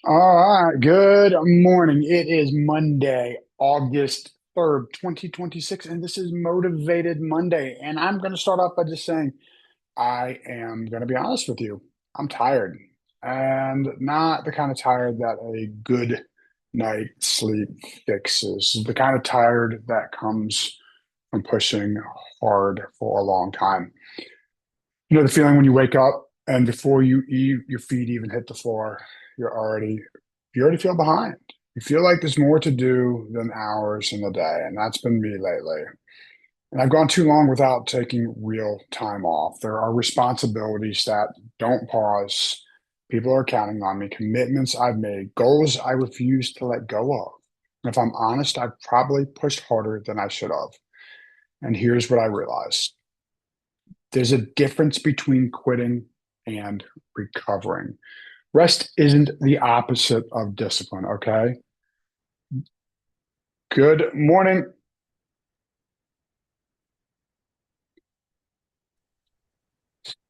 All right. Good morning. It is Monday, August 3rd, 2026, and this is Motivated Monday. And I'm going to start off by just saying I am going to be honest with you. I'm tired, and not the kind of tired that a good night's sleep fixes, the kind of tired that comes from pushing hard for a long time. You know the feeling when you wake up and before your feet even hit the floor, you're already you already feel behind. You feel like there's more to do than hours in the day, and that's been me lately. And I've gone too long without taking real time off. There are responsibilities that don't pause. People are counting on me, commitments I've made, goals I refuse to let go of. And if I'm honest, I've probably pushed harder than I should have. And here's what I realized. There's a difference between quitting and recovering. Rest isn't the opposite of discipline, okay? Good morning.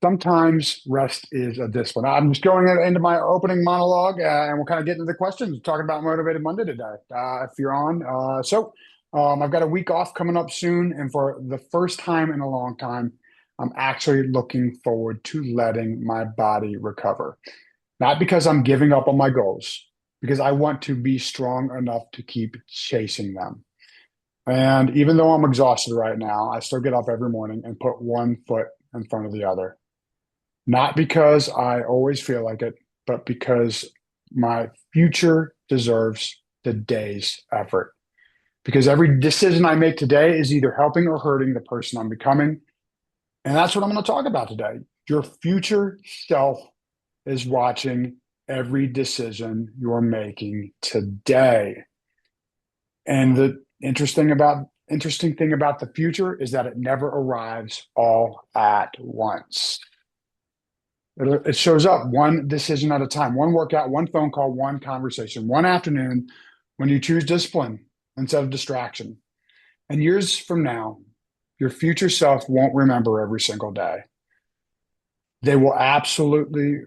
Sometimes rest is a discipline. I'm just going into my opening monologue, and we'll kind of get into the questions, talking about Motivated Monday today, if you're on. I've got a week off coming up soon, and for the first time in a long time, I'm actually looking forward to letting my body recover. Not because I'm giving up on my goals, because I want to be strong enough to keep chasing them. And even though I'm exhausted right now, I still get up every morning and put one foot in front of the other. Not because I always feel like it, but because my future deserves the day's effort. Because every decision I make today is either helping or hurting the person I'm becoming. And that's what I'm going to talk about today. Your future self is watching every decision you're making today. And the interesting thing about the future is that it never arrives all at once. It shows up one decision at a time, one workout, one phone call, one conversation, one afternoon when you choose discipline instead of distraction. And years from now, your future self won't remember every single day. They will absolutely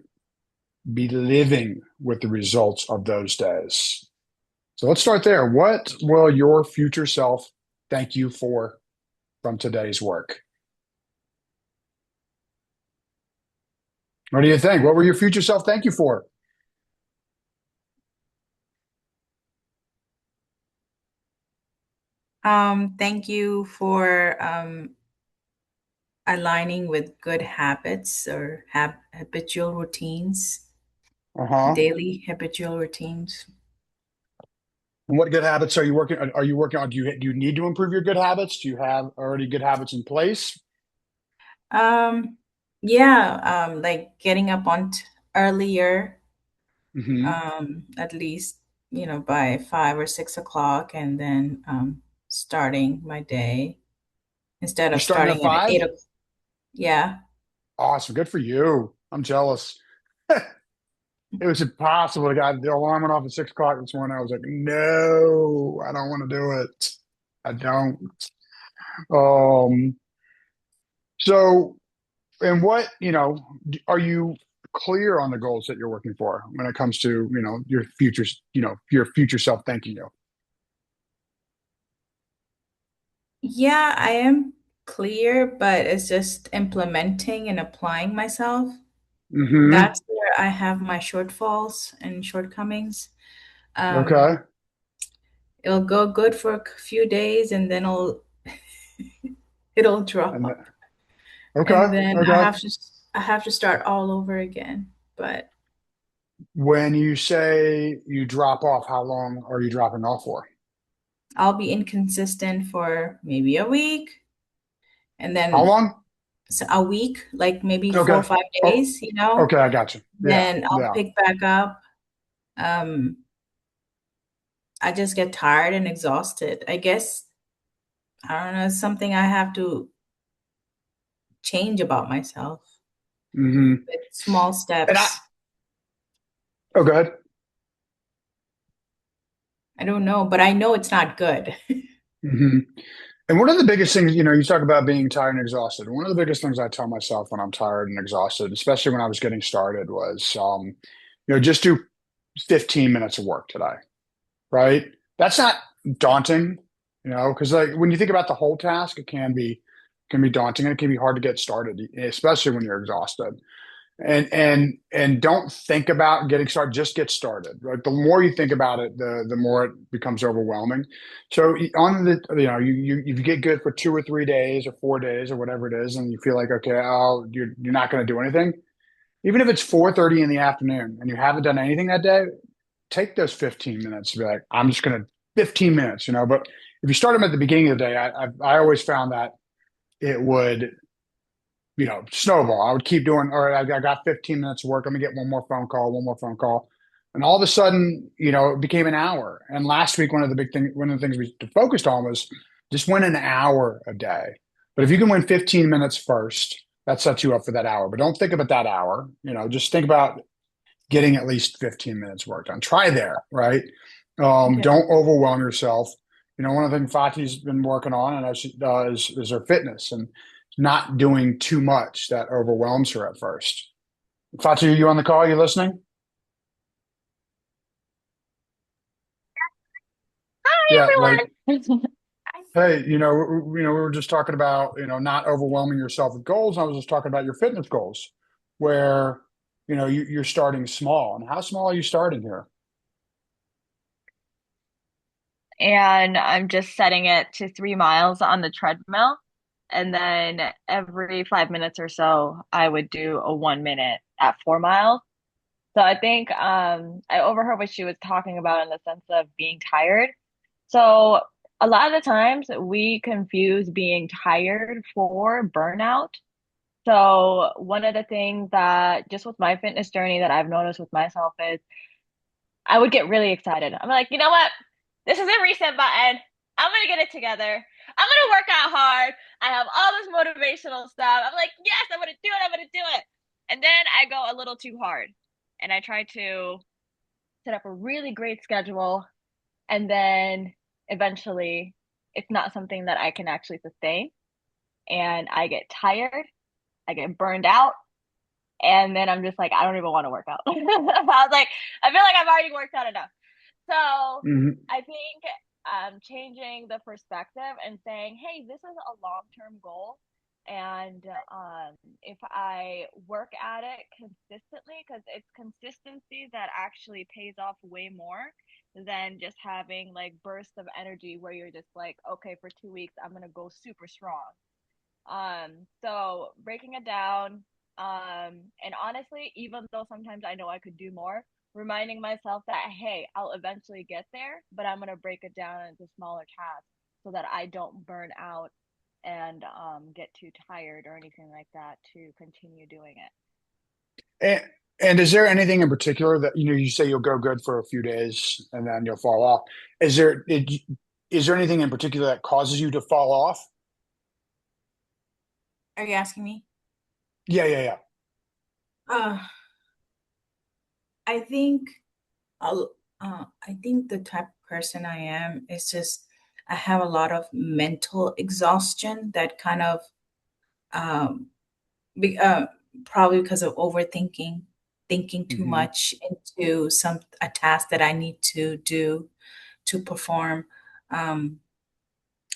be living with the results of those days. So let's start there. What will your future self thank you for from today's work? What do you think? What will your future self thank you for? Thank you for aligning with good habits or habitual routines, Uh-huh. daily habitual routines. And what good habits are you working? Are you working on? Do you need to improve your good habits? Do you have already good habits in place? Um, yeah, like getting up on earlier, Hmm. at least, by 5 or 6 o'clock, and then starting my day instead You're of starting at starting at five. 8 o'clock. Yeah. Awesome, good for you. I'm jealous. It was impossible. The alarm went off at 6 o'clock this morning. I was like, no, I don't want to do it. I don't. Um. So, and what are you clear on the goals that you're working for when it comes to your futures? Your future self thanking you. Yeah, I am clear, but it's just implementing and applying myself. Hmm. That's where I have my shortfalls and shortcomings. Um, Okay. it'll go good for a few days and then it'll And drop. okay. And then Okay. I have to start all over again. But When you say you drop off, how long are you dropping off for? I'll be inconsistent for maybe a week and How then long? a week, like maybe four or Okay. five Oh, days, you know, okay. I got you. Yeah. then I'll Yeah. pick back up. Um, I just get tired and exhausted. I guess, I don't know, it's something I have to change about myself Hmm. with small And steps. oh, go ahead. I don't know, but I know it's not good. Hmm. And one of the biggest things, you talk about being tired and exhausted. One of the biggest things I tell myself when I'm tired and exhausted, especially when I was getting started, was, just do. 15 minutes of work today, right? That's not daunting, because like when you think about the whole task, it can be daunting and it can be hard to get started, especially when you're exhausted. And don't think about getting started, just get started. Right? The more you think about it, the more it becomes overwhelming. So on the you get good for 2 or 3 days or 4 days or whatever it is, and you feel like, okay, oh, you're not going to do anything. Even if it's 4:30 in the afternoon and you haven't done anything that day, take those 15 minutes to be like, I'm just going to 15 minutes, but if you start them at the beginning of the day, I always found that it would, snowball. I would keep doing, all right, I got 15 minutes of work. Let me get one more phone call, one more phone call. And all of a sudden, it became an hour. And last week, one of the things we focused on was just win an hour a day. But if you can win 15 minutes first, that sets you up for that hour. But don't think about that hour. Just think about getting at least 15 minutes work done. Try there, right? Okay. Don't overwhelm yourself. One of the things Fati's been working on, and as she does, is her fitness and not doing too much that overwhelms her at first. Fati, are you on the call? Are you listening? Yeah, like, Hi everyone. hey, we were just talking about, not overwhelming yourself with goals. I was just talking about your fitness goals, where, you're starting small. And how small are you starting here? And I'm just setting it to 3 miles on the treadmill. And then every 5 minutes or so, I would do a 1 minute at 4 miles. So I think I overheard what she was talking about in the sense of being tired. So a lot of the times we confuse being tired for burnout. So one of the things that just with my fitness journey that I've noticed with myself is I would get really excited. I'm like, you know what? This is a reset button. I'm gonna get it together. I'm gonna work out hard. I have all this motivational stuff. I'm like, yes, I'm gonna do it. I'm gonna do it. And then I go a little too hard. And I try to set up a really great schedule. And then eventually it's not something that I can actually sustain. And I get tired. I get burned out. And then I'm just like, I don't even want to work out. I was like, I feel like I've already worked out enough. So Hmm. I think changing the perspective and saying, hey, this is a long term goal. And if I work at it consistently, because it's consistency that actually pays off way more than just having like bursts of energy where you're just like, okay, for 2 weeks, I'm going to go super strong. So breaking it down, and honestly, even though sometimes I know I could do more, reminding myself that hey, I'll eventually get there, but I'm gonna break it down into smaller tasks so that I don't burn out and get too tired or anything like that to continue doing it. And, and is there anything in particular that, you say you'll go good for a few days and then you'll fall off? Is there anything in particular that causes you to fall off? Are you asking me? Yeah, yeah, yeah. Uh, I think I'll, I think the type of person I am is just I have a lot of mental exhaustion that kind of um, be, probably because of overthinking, thinking too Hmm. much into some a task that I need to do to perform. Um,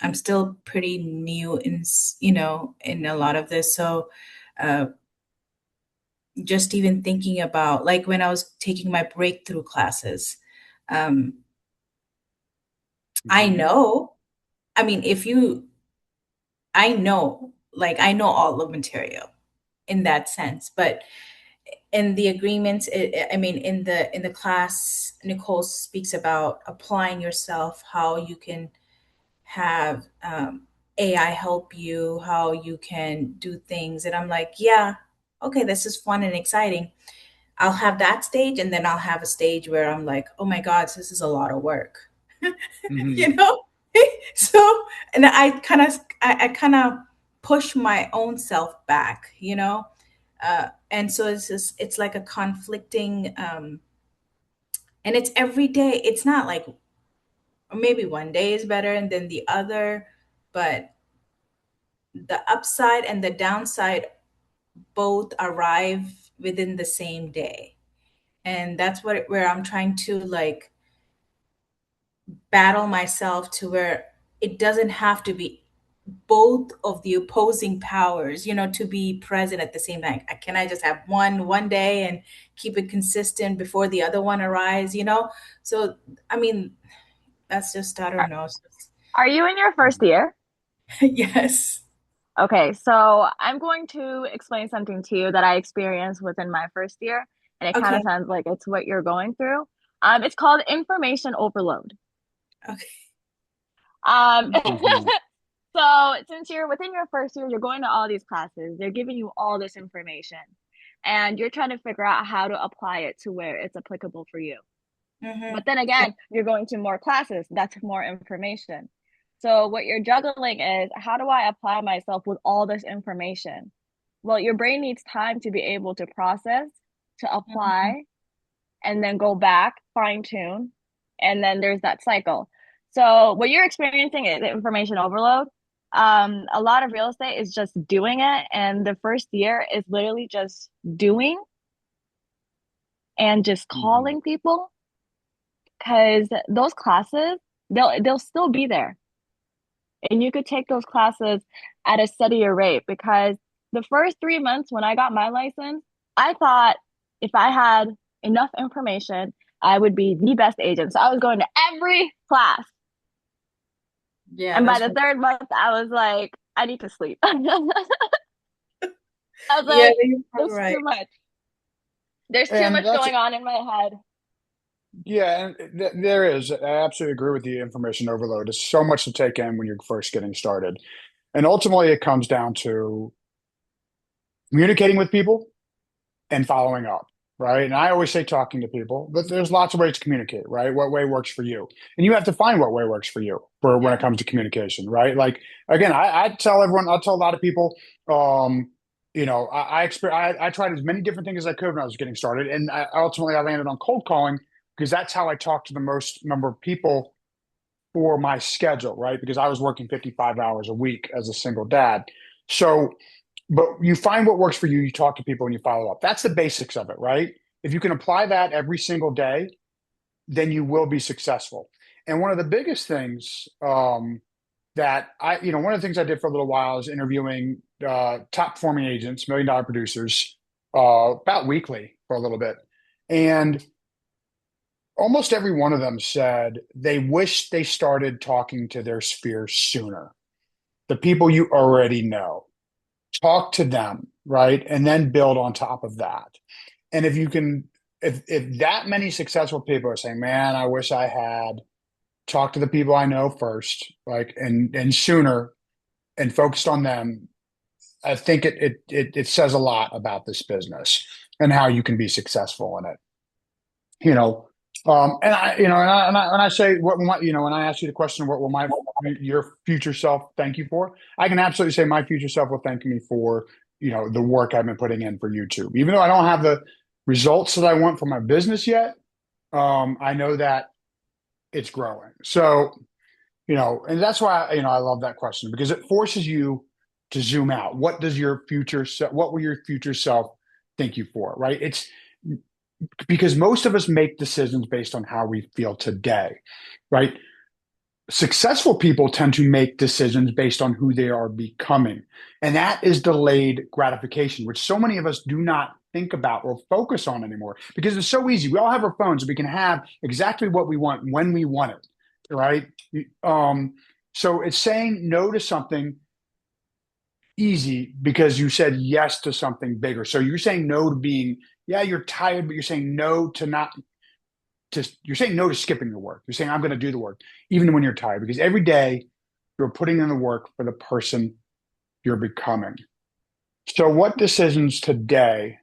I'm still pretty new in in a lot of this, so uh, just even thinking about like when I was taking my breakthrough classes. Um, I Hmm. know, I mean, if you, I know, like I know all the material in that sense, but in the agreements, I mean, in the class, Nicole speaks about applying yourself, how you can have AI help you, how you can do things, and I'm like, yeah, okay, this is fun and exciting. I'll have that stage, and then I'll have a stage where I'm like, oh my God, this is a lot of work. Hmm. you know so and I kind of push my own self back, and so it's just it's like a conflicting and it's every day. It's not like maybe one day is better than the other, but the upside and the downside both arrive within the same day. And that's where I'm trying to like battle myself to where it doesn't have to be both of the opposing powers, to be present at the same time. Can I just have one day and keep it consistent before the other one arrives? So, I mean, that's just, I don't Are, know. are you in your first year? Yes. Okay, so I'm going to explain something to you that I experienced within my first year, and it kind Okay. of sounds like it's what you're going through. It's called information overload. Okay. Um, Mhm. so since you're within your first year, you're going to all these classes, they're giving you all this information, and you're trying to figure out how to apply it to where it's applicable for you. Mm-hmm. But then Yeah. again, you're going to more classes, that's more information. So what you're juggling is how do I apply myself with all this information? Well, your brain needs time to be able to process, to Mhm. apply, and then go back, fine tune, and then there's that cycle. So what you're experiencing is information overload. A lot of real estate is just doing it, and the first year is literally just doing and just Mhm. calling people because those classes they'll still be there, and you could take those classes at a steadier rate because the first 3 months when I got my license, I thought if I had enough information, I would be the best agent. So I was going to every class. Yeah, And by that's the third month, I was like, I need to sleep. I was yeah, like, you're probably there's right. too much. There's too And much that's going on in my head. Yeah, and there is. I absolutely agree with the information overload. It's so much to take in when you're first getting started. And ultimately, it comes down to communicating with people and following up, right? And I always say talking to people, but there's lots of ways to communicate, right? What way works for you? And you have to find what way works for you for when it Yeah. comes to communication, right? Like, again, I tell everyone, I'll tell a lot of people, um, I tried as many different things as I could when I was getting started. And ultimately, I landed on cold calling because that's how I talked to the most number of people for my schedule, right? Because I was working 55 hours a week as a single dad. So, but you find what works for you, you talk to people and you follow up. That's the basics of it, right? If you can apply that every single day, then you will be successful. And one of the biggest things that one of the things I did for a little while is interviewing top performing agents, $1 million producers, about weekly for a little bit. And almost every one of them said they wish they started talking to their sphere sooner. The people you already know, talk to them, right? And then build on top of that. And if you can, if that many successful people are saying, man, I wish I had talked to the people I know first, like and sooner and focused on them, I think it says a lot about this business and how you can be successful in it. you know and I say what my, when I ask you the question, what will my your future self thank you for, I can absolutely say my future self will thank me for the work I've been putting in for YouTube, even though I don't have the results that I want for my business yet. I know that it's growing. So and that's why I love that question, because it forces you to zoom out. What will your future self thank you for, right? It's because most of us make decisions based on how we feel today, right? Successful people tend to make decisions based on who they are becoming. And that is delayed gratification, which so many of us do not think about or focus on anymore because it's so easy. We all have our phones. We can have exactly what we want when we want it, right? Um, so it's saying no to something easy because you said yes to something bigger. So you're saying no to being, yeah, you're tired, but you're saying no to not you're saying no to skipping your work. You're saying I'm going to do the work even when you're tired, because every day you're putting in the work for the person you're becoming. So what decisions today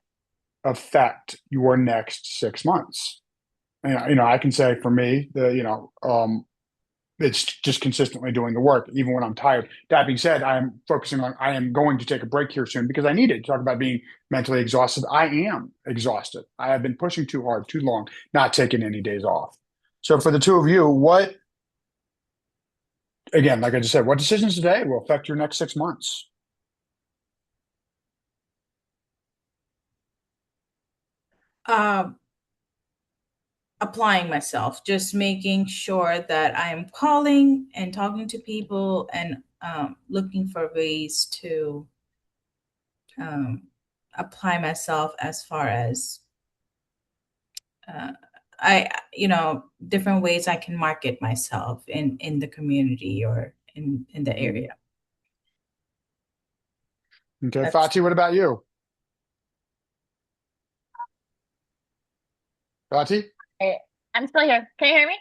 affect your next 6 months? I can say for me, it's just consistently doing the work, even when I'm tired. That being said, I am going to take a break here soon because I need it. Talk about being mentally exhausted. I am exhausted. I have been pushing too hard, too long, not taking any days off. So for the two of you, again, like I just said, what decisions today will affect your next 6 months? Um, applying myself, just making sure that I am calling and talking to people and looking for ways to um, apply myself as far as uh, different ways I can market myself in the community or in the Mhm. area. Okay, That's Fati, what about you? Fati? Hey, I'm still here. Can you hear me?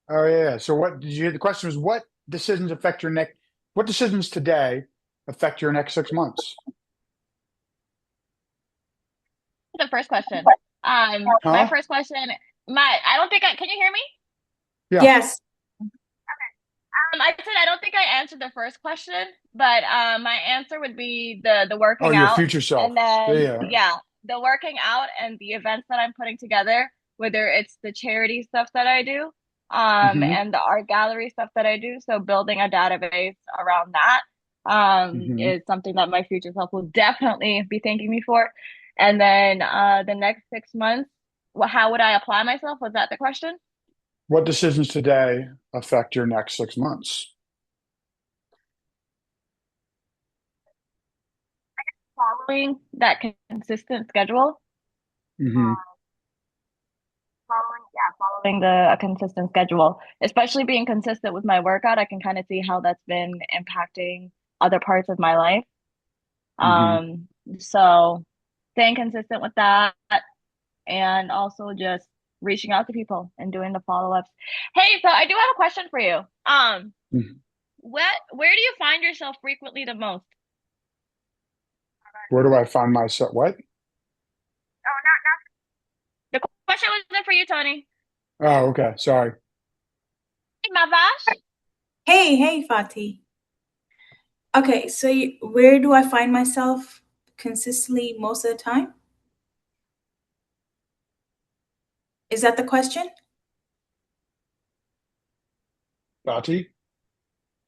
Oh yeah. So what did you hear? The question was decisions affect your next what decisions today affect your next 6 months? The first question. My Huh? first question, I don't think can you hear me? Yeah. yes. I said I don't think I answered the first question, but my answer would be the Oh, working your out, future and self. Yeah, then yeah. yeah, the working out and the events that I'm putting together, whether it's the charity stuff that I do, Mm-hmm. and the art gallery stuff that I do. So building a database around that, Mm-hmm. is something that my future self will definitely be thanking me for. And then the next 6 months, how would I apply myself? Was that the question? What decisions today affect your next 6 months? Following that consistent schedule. Mm-hmm. Following a consistent schedule, especially being consistent with my workout, I can kind of see how that's been impacting other parts of my life. Mm-hmm. Um, so staying consistent with that and also just reaching out to people and doing the follow-ups. Hey, so I do have a question for you. Mm-hmm. Where do you find yourself frequently the most? Where do I find myself? What? The question wasn't for you, Tony. Oh, okay. Sorry. Hey, Mavash. Hey, Fatih. Okay, so where do I find myself consistently most of the time? Is that the question? Fati?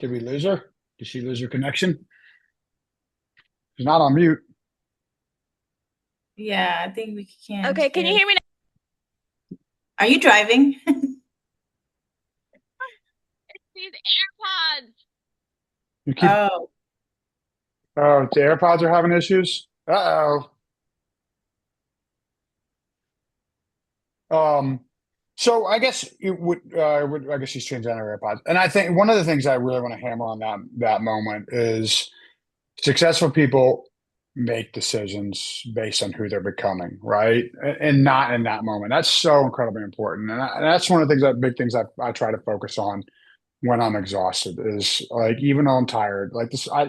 Did we lose her? Did she lose her connection? She's not on mute. Yeah, I think we can't Okay, can you hear. hear me now? Are you driving? These AirPods. You keep Oh, Oh, the AirPods are having issues. Uh-oh. Um, so I guess I guess she's changing on her AirPods. And I think one of the things I really want to hammer on that moment is successful people make decisions based on who they're becoming, right? And not in that moment. That's so incredibly important. And that's one of the big things I try to focus on when I'm exhausted is like, even though I'm tired, like this, I've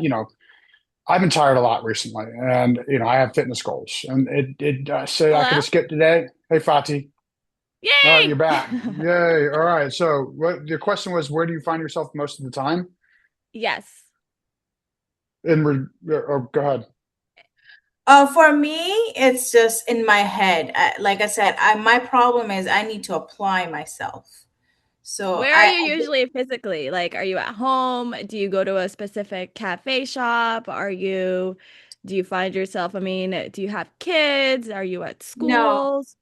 been tired a lot recently and, I have fitness goals and say I could Hello? have skipped today. Hey, Fatih. All right, you're Yay! back. Yay. All right. So what your question was, where do you find yourself most of the time? Yes. Oh, go ahead. for me, it's just in my head. Like I said, my problem is I need to apply myself. So Where are you usually physically? Like, are you at home? Do you go to a specific cafe shop? Do you find yourself, I mean, do you have kids? Are you at no, schools?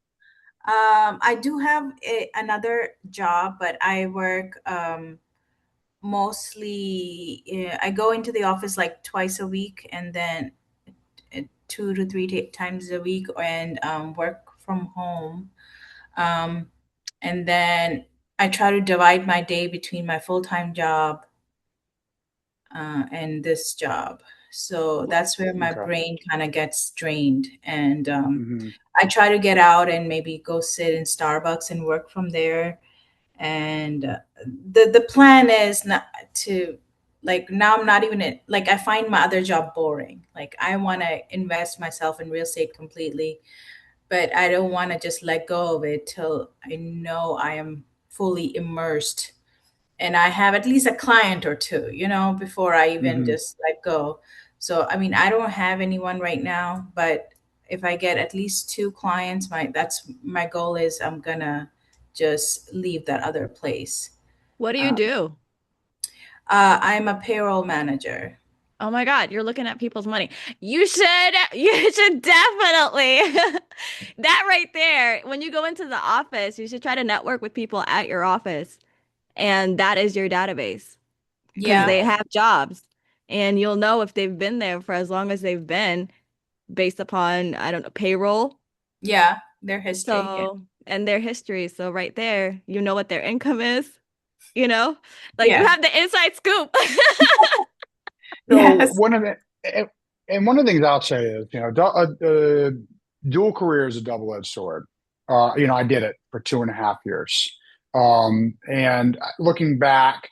I do have another job, but I work mostly. I go into the office like twice a week, and then 2 to 3 times a week, and work from home. Um, and then I try to divide my day between my full time job and this job. So that's where my Okay. brain kind of gets drained. And Hmm. I try to get out and maybe go sit in Starbucks and work from there. And the plan is not to, like, now I'm not even like, I find my other job boring. Like, I want to invest myself in real estate completely, but I don't want to just let go of it till I know I am fully immersed and I have at least a client or two, before I even Hmm. just let go. So, I mean, I don't have anyone right now, but if I get at least two clients, that's my goal is I'm gonna just leave that other place. What do you Um, do? I'm a payroll manager. Oh my God, you're looking at people's money. You should definitely that right there. When you go into the office, you should try to network with people at your office, and that is your database because Yeah. they have jobs, and you'll know if they've been there for as long as they've been based upon, I don't know, payroll. Yeah. Their history. Yeah. So, and their history. So right there, you know what their income is, you know? Like you Yeah. have the inside scoop. So Yes. one of the things I'll say is, dual career is a double-edged sword. I did it for 2.5 years. And looking back,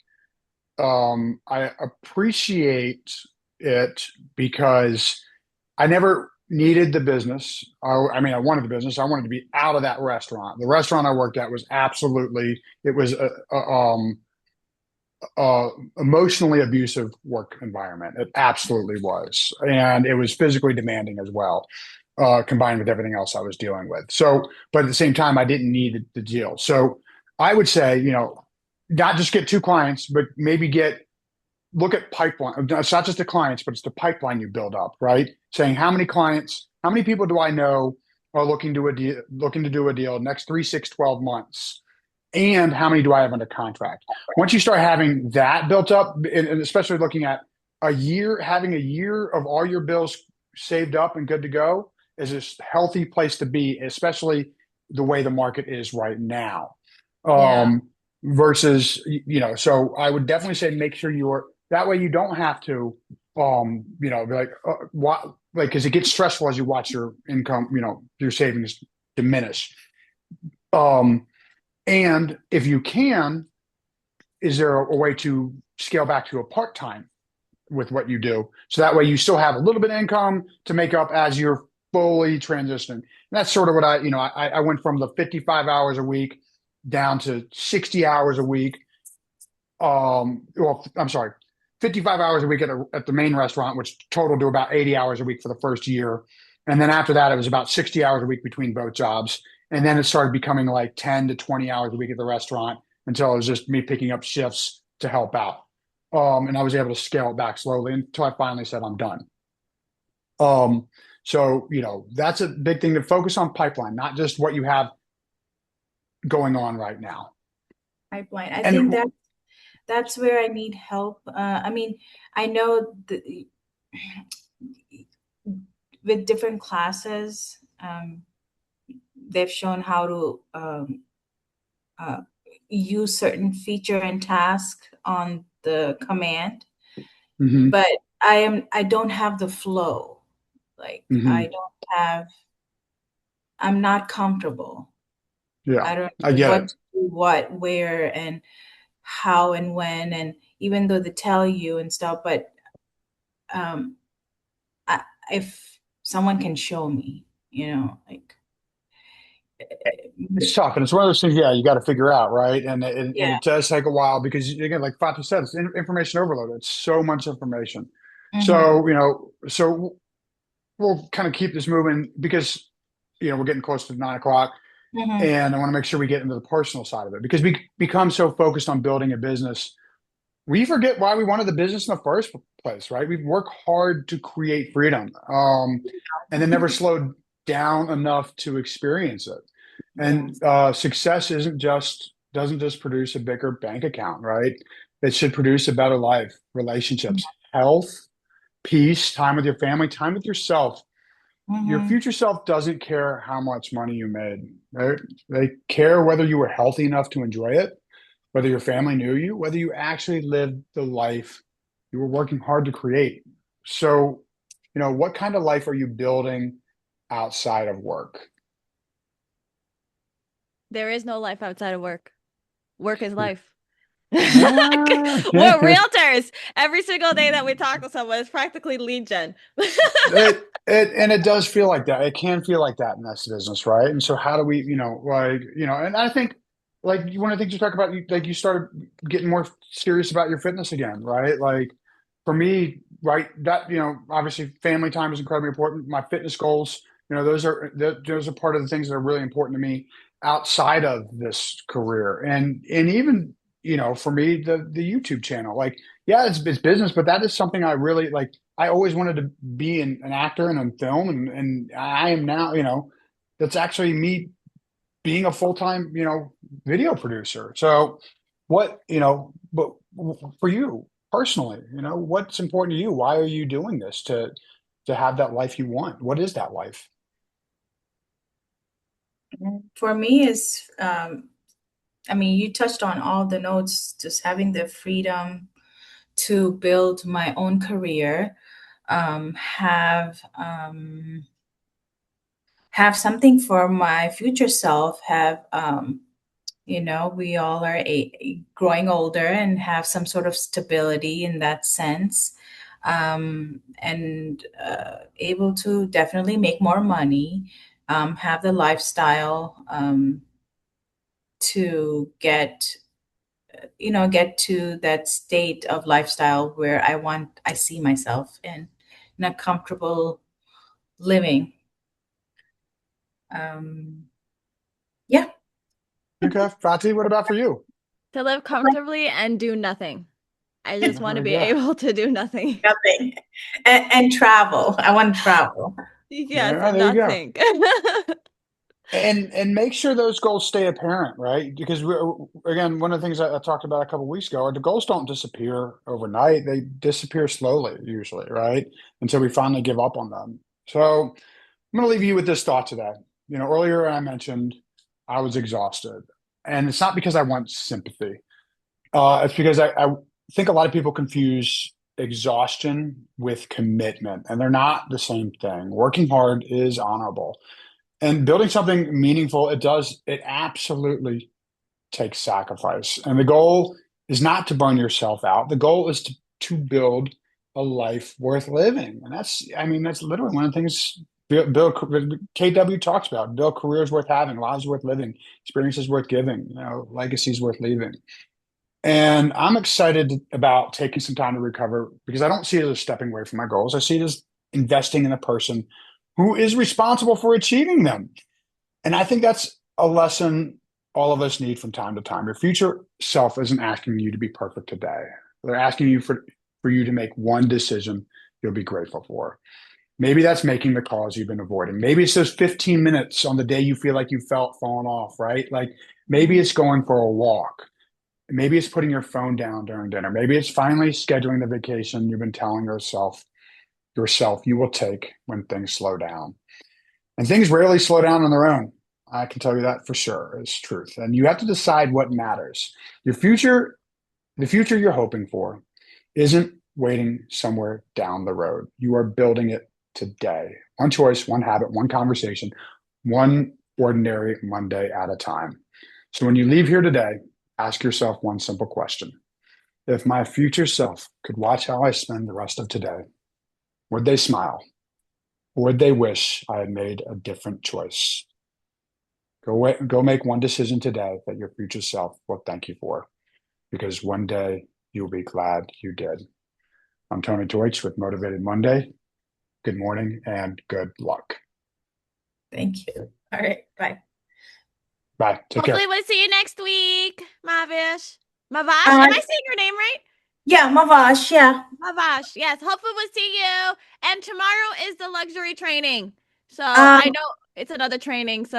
I appreciate it because I never needed the business. I mean, I wanted the business. I wanted to be out of that restaurant. The restaurant I worked at was it was a emotionally abusive work environment. It absolutely was. And it was physically demanding as well, combined with everything else I was dealing with. So, but at the same time, I didn't need the deal. So I would say, not just get two clients, but maybe look at pipeline. It's not just the clients, but it's the pipeline you build up, right? Saying how many clients, how many people do I know are looking to do a deal next 3, 6, 12 months? And how many do I have under contract? Once you start having that built up, and especially looking at having a year of all your bills saved up and good to go is a healthy place to be, especially the way the market is right now. Yeah. Versus, so I would definitely say make sure that way you don't have to, be like, what, like, because it gets stressful as you watch your income, your savings diminish. And if you can, is there a way to scale back to a part-time with what you do? So that way you still have a little bit of income to make up as you're fully transitioning. And that's sort of what I went from the 55 hours a week down to 60 hours a week. Well, I'm sorry, 55 hours a week at the main restaurant, which totaled to about 80 hours a week for the first year. And then after that, it was about 60 hours a week between both jobs. And then it started becoming like 10 to 20 hours a week at the restaurant until it was just me picking up shifts to help out. And I was able to scale it back slowly until I finally said, I'm done. So, that's a big thing to focus on pipeline, not just what you have going on right now. Pipeline. I think And that's where I need help. I mean, I know with different classes, they've shown how to uh, use certain feature and task on the command, mhm, but I don't have the flow. Like mhm. I'm not comfortable. Yeah, I don't I know get what it. to do, what, where, and how and when, and even though they tell you and stuff, but um, if someone can show me, like It's tough, and it's one of those things. Yeah, you got to figure out, right? And yeah. it does take a while because again, like Fatu said, it's information overload. It's so much information. Mm-hmm. So we'll kind of keep this moving because we're getting close to 9 o'clock, Mm-hmm. and I want to make sure we get into the personal side of it because we become so focused on building a business, we forget why we wanted the business in the first place, right? We work hard to create freedom, and then never slowed down enough to experience it. Yeah. And success doesn't just produce a bigger bank account, right? It should produce a better life, relationships, health, peace, time with your family, time with yourself. Your Mm-hmm. future self doesn't care how much money you made. They care whether you were healthy enough to enjoy it, whether your family knew you, whether you actually lived the life you were working hard to create. So, what kind of life are you building outside of work? There is no life outside of work. Work is life. We're Ah, realtors. Every single day that we talk to someone is practically lead gen. and it does feel like that. It can feel like that in this business, right? And so how do we, and I think like one of the things you talk about, like you started getting more serious about your fitness again, right? Like for me, right, that, obviously family time is incredibly important. My fitness goals, those are part of the things that are really important to me outside of this career. And even, for me, the YouTube channel, like, yeah, it's business, but that is something I really like. I always wanted to be an actor and in film, and I am now, that's actually me being a full-time, video producer. So but for you personally, what's important to you? Why are you doing this to have that life you want? What is that life? For me, is I mean, you touched on all the notes, just having the freedom to build my own career, um, have um, have something for my future self, have we all are growing older and have some sort of stability in that sense, and able to definitely make more money, have the lifestyle, to get to that state of lifestyle where I see myself in a comfortable living. Yeah. Okay, Fati, what about for you? To live comfortably and do nothing. I just want to be Yeah. able to do nothing. Nothing. And travel. I want to travel. Yes, Yeah, and there you not go. think. And make sure those goals stay apparent, right? Because again, one of the things I talked about a couple of weeks ago are the goals don't disappear overnight. They disappear slowly, usually, right? Until we finally give up on them. So I'm going to leave you with this thought today. Earlier I mentioned I was exhausted, and it's not because I want sympathy. It's because I think a lot of people confuse exhaustion with commitment, and they're not the same thing. Working hard is honorable, and building something meaningful, it absolutely takes sacrifice. And the goal is not to burn yourself out. The goal is to build a life worth living. And that's literally one of the things Bill KW talks about. Build careers worth having, lives worth living, experiences worth giving, legacies worth leaving. And I'm excited about taking some time to recover because I don't see it as stepping away from my goals. I see it as investing in a person who is responsible for achieving them. And I think that's a lesson all of us need from time to time. Your future self isn't asking you to be perfect today. They're asking you for you to make one decision you'll be grateful for. Maybe that's making the calls you've been avoiding. Maybe it's those 15 minutes on the day you feel like you felt falling off, right? Like maybe it's going for a walk. Maybe it's putting your phone down during dinner. Maybe it's finally scheduling the vacation you've been telling yourself you will take when things slow down. And things rarely slow down on their own. I can tell you that for sure is truth. And you have to decide what matters. Your future, the future you're hoping for, isn't waiting somewhere down the road. You are building it today. One choice, one habit, one conversation, one ordinary Monday at a time. So when you leave here today, ask yourself one simple question. If my future self could watch how I spend the rest of today, would they smile? Or would they wish I had made a different choice? Go make one decision today that your future self will thank you for, because one day you'll be glad you did. I'm Tony Deutsch with Motivated Monday. Good morning and good luck. Thank you. All right. Bye. Bye. Take care. Hopefully we'll see you next week, Mavish. Mavash, am I saying your name right? Yeah, Mavash. Yeah. Mavash, yes. Hopefully we'll see you. And tomorrow is the luxury training. So I know it's another training. So